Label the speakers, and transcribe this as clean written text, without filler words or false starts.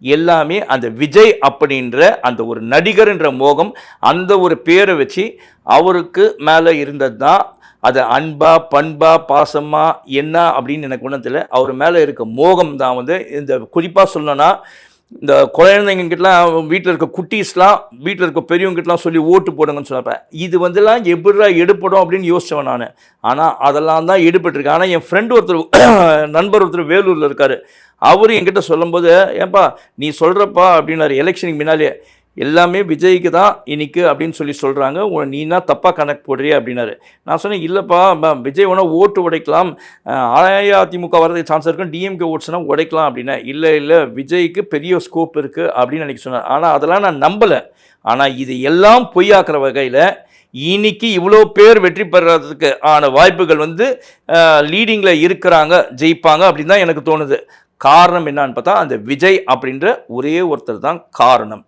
Speaker 1: எல்லாமே அந்த விஜய் அப்படின்ற அந்த ஒரு நடிகர்ன்ற மோகம், அந்த ஒரு பேரை வச்சு அவருக்கு மேலே இருந்தது தான். அது அன்பா, பண்பா, பாசமா என்ன அப்படின்னு எனக்கு ஒன்றும் தெரியல. அவர் மேலே இருக்க மோகம் தான் வந்து இந்த குறிப்பாக சொல்லணும்னா, இந்த குழந்தைங்ககிட்டலாம் வீட்டில் இருக்க குட்டீஸ்லாம் வீட்டில் இருக்க பெரியவங்ககிட்டலாம் சொல்லி ஓட்டு போடுங்கன்னு சொன்னப்ப, இது வந்துலாம் எப்படிடா எடுப்படும் அப்படின்னு யோசித்தவன் நான். ஆனால் அதெல்லாம் தான் எடுபட்டுருக்கு. ஆனால் என் ஃப்ரெண்டு ஒருத்தர் நண்பர் ஒருத்தர் வேலூரில் இருக்கார். அவர் என்கிட்ட சொல்லும்போது, ஏன்பா நீ சொல்கிறப்பா அப்படின்னாரு எலெக்ஷனுக்கு முன்னாலே, எல்லாமே விஜய்க்கு தான் இன்னைக்கு அப்படின்னு சொல்லி சொல்கிறாங்க, நீனா தப்பாக கணக்கு போடுறிய அப்படின்னாரு. நான் சொன்னேன், இல்லைப்பா விஜய் வேணால் ஓட்டு உடைக்கலாம், அஇஅதிமுக வரதுக்கு சான்ஸ் இருக்கும், டிஎம்கே ஓட்ஸ்னால் உடைக்கலாம் அப்படின்னா, இல்லை விஜய்க்கு பெரிய ஸ்கோப் இருக்குது அப்படின்னு அன்றைக்கி சொன்னார். ஆனால் அதெல்லாம் நான் நம்பலை. ஆனால் இது எல்லாம் பொய்யாக்குற வகையில் இன்னைக்கு இவ்வளோ பேர் வெற்றி பெறதுக்கு ஆன வாய்ப்புகள் வந்து லீடிங்கில் இருக்கிறாங்க, ஜெயிப்பாங்க அப்படின்னு தான் எனக்கு தோணுது. காரணம் என்னான்னு பார்த்தா அந்த விஜய் அப்படின்ற ஒரே ஒருத்தர் தான் காரணம்.